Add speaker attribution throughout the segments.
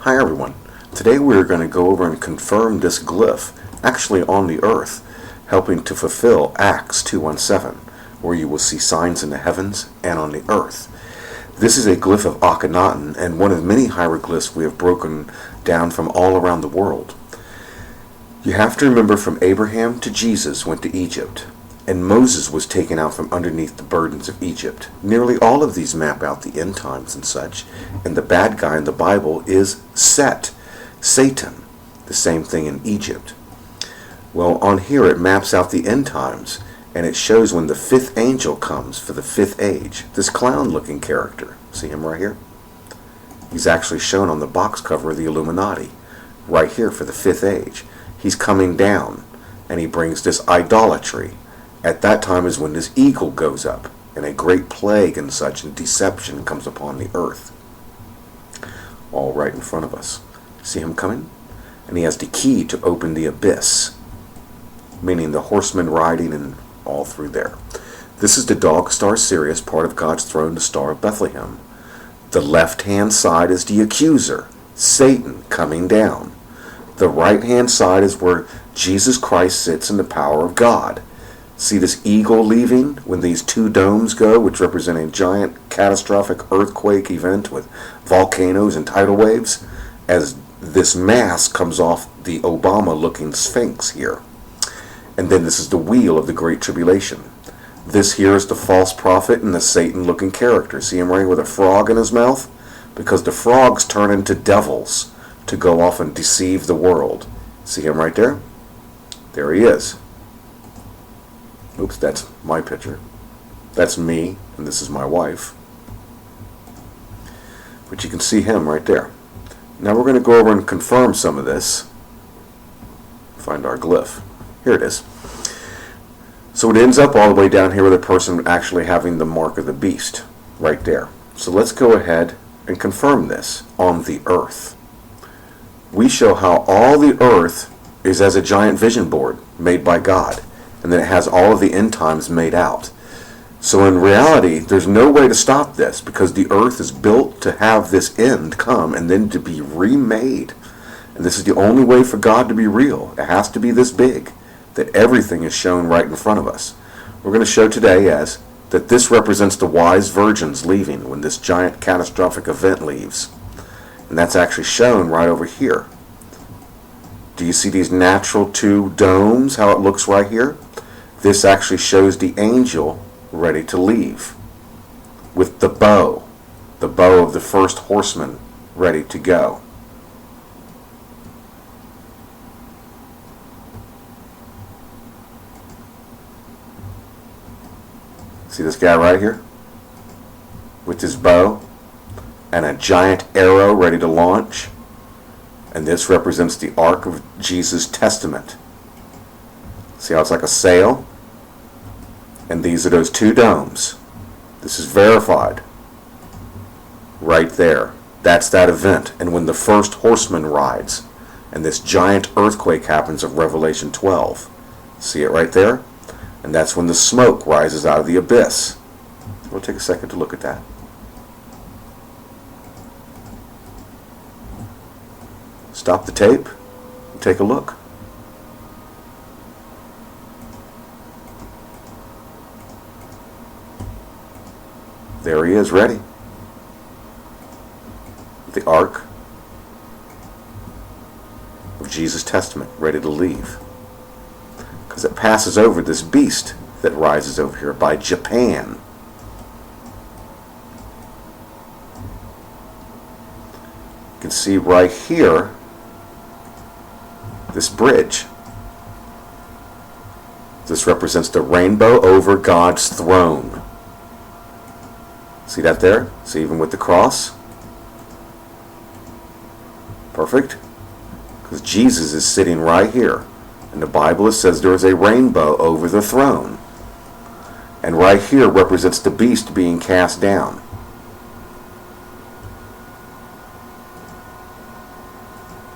Speaker 1: Hi everyone. Today we're going to go over and confirm this glyph actually on the earth, helping to fulfill Acts 2:17, where you will see signs in the heavens and on the earth. This is a glyph of Akhenaten and one of many hieroglyphs we have broken down from all around the world. You have to remember, from Abraham to Jesus went to Egypt, and Moses was taken out from underneath the burdens of Egypt. Nearly all of these map out the end times and such, and the bad guy in the Bible is Set, Satan, the same thing in Egypt. Well, on here it maps out the end times, and it shows when the fifth angel comes for the fifth age. This clown-looking character, see him right here? He's actually shown on the box cover of the Illuminati, right here for the fifth age. He's coming down, and he brings this idolatry. At that time is when this eagle goes up, and a great plague and such and deception comes upon the earth. All right in front of us. See him coming? And he has the key to open the abyss, meaning the horsemen riding and all through there. This is the dog star Sirius, part of God's throne, the Star of Bethlehem. The left-hand side is the accuser, Satan, coming down. The right-hand side is where Jesus Christ sits in the power of God. See this eagle leaving when these two domes go, which represent a giant catastrophic earthquake event with volcanoes and tidal waves, as this mask comes off the Obama-looking Sphinx here. And then this is the wheel of the Great Tribulation. This here is the false prophet and the Satan-looking character. See him right with a frog in his mouth? Because the frogs turn into devils to go off and deceive the world. See him right there? There he is. Oops, that's my picture. That's me, and this is my wife. But you can see him right there. Now we're going to go over and confirm some of this. Find our glyph. Here it is. So it ends up all the way down here with a person actually having the mark of the beast, right there. So let's go ahead and confirm this on the earth. We show how all the earth is as a giant vision board made by God, and then it has all of the end times made out. So in reality, there's no way to stop this, because the earth is built to have this end come and then to be remade. And this is the only way for God to be real. It has to be this big, that everything is shown right in front of us. We're going to show today as that this represents the wise virgins leaving when this giant catastrophic event leaves. And that's actually shown right over here. Do you see these natural two domes, how it looks right here? This actually shows the angel ready to leave with the bow of the first horseman ready to go. See this guy right here with his bow and a giant arrow ready to launch? And this represents the Ark of Jesus' Testament. See how it's like a sail? And these are those two domes. This is verified. Right there. That's that event. And when the first horseman rides, and this giant earthquake happens of Revelation 12. See it right there? And that's when the smoke rises out of the abyss. We'll take a second to look at that. Stop the tape and take a look. There he is, ready. The Ark of Jesus' Testament, ready to leave. Because it passes over this beast that rises over here by Japan. You can see right here this bridge. This represents the rainbow over God's throne. See that there? See, even with the cross? Perfect. Because Jesus is sitting right here. And the Bible says there is a rainbow over the throne. And right here represents the beast being cast down.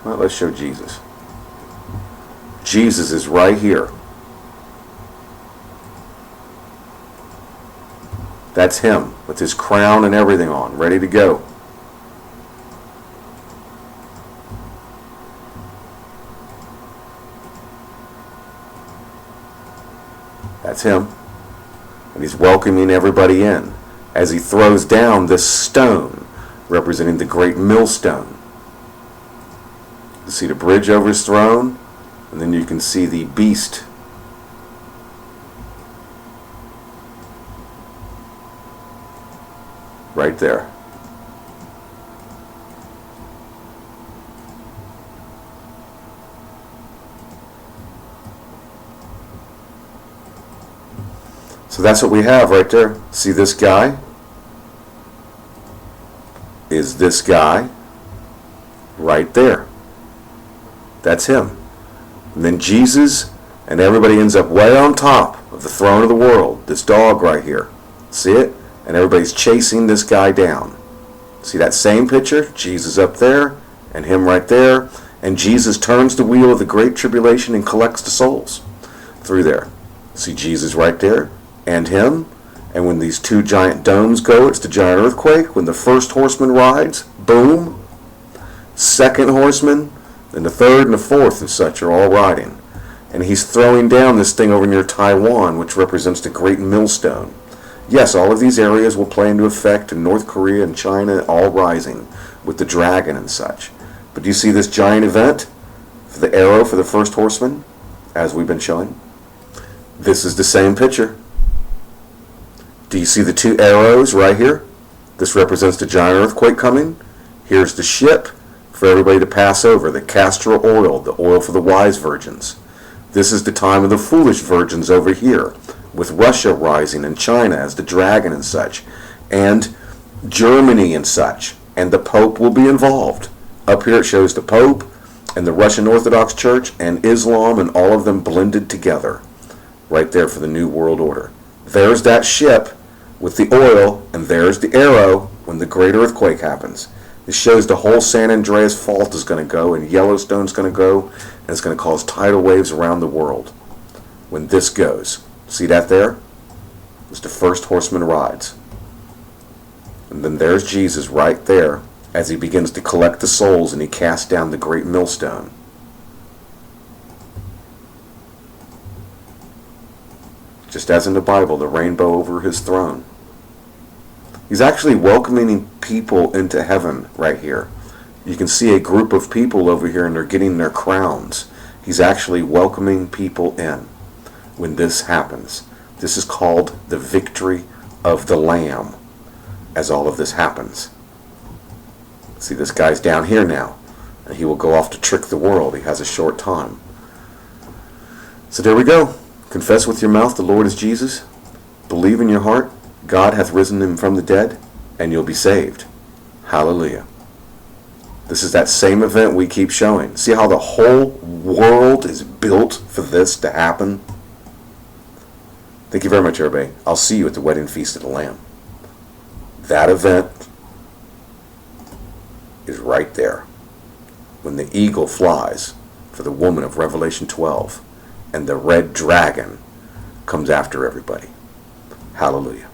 Speaker 1: Well, let's show Jesus. Jesus is right here. That's him with his crown and everything on, ready to go. That's him. And he's welcoming everybody in as he throws down this stone representing the great millstone. You see the bridge over his throne, and then you can see the beast right there. So that's what we have right there. See this guy? Is this guy right there. That's him. And then Jesus and everybody ends up way on top of the throne of the world. This dog right here. See it? And everybody's chasing this guy down. See that same picture? Jesus up there and him right there. And Jesus turns the wheel of the great tribulation and collects the souls through there. See Jesus right there and him. And when these two giant domes go, it's the giant earthquake. When the first horseman rides, boom. Second horseman, then the third and the fourth and such are all riding. And he's throwing down this thing over near Taiwan, which represents the great millstone. Yes, all of these areas will play into effect in North Korea and China, all rising with the dragon and such. But do you see this giant event for the arrow for the first horseman, as we've been showing? This is the same picture. Do you see the two arrows right here? This represents the giant earthquake coming. Here's the ship for everybody to pass over, the castor oil, the oil for the wise virgins. This is the time of the foolish virgins over here, with Russia rising and China as the dragon and such, and Germany and such, and the Pope will be involved. Up here it shows the Pope and the Russian Orthodox Church and Islam and all of them blended together, right there for the New World Order. There's that ship with the oil, and there's the arrow when the great earthquake happens. It shows the whole San Andreas Fault is going to go, and Yellowstone's going to go, and it's going to cause tidal waves around the world when this goes. See that there? It's the first horseman rides. And then there's Jesus right there as he begins to collect the souls and he casts down the great millstone. Just as in the Bible, the rainbow over his throne. He's actually welcoming people into heaven right here. You can see a group of people over here and they're getting their crowns. He's actually welcoming people in when this happens. This is called the victory of the Lamb as all of this happens. See, this guy's down here now, and he will go off to trick the world. He has a short time. So there we go. Confess with your mouth the Lord is Jesus. Believe in your heart God hath risen him from the dead, and you'll be saved. Hallelujah. This is that same event we keep showing. See how the whole world is built for this to happen? Thank you very much, everybody. I'll see you at the wedding feast of the Lamb. That event is right there. When the eagle flies for the woman of Revelation 12, and the red dragon comes after everybody. Hallelujah.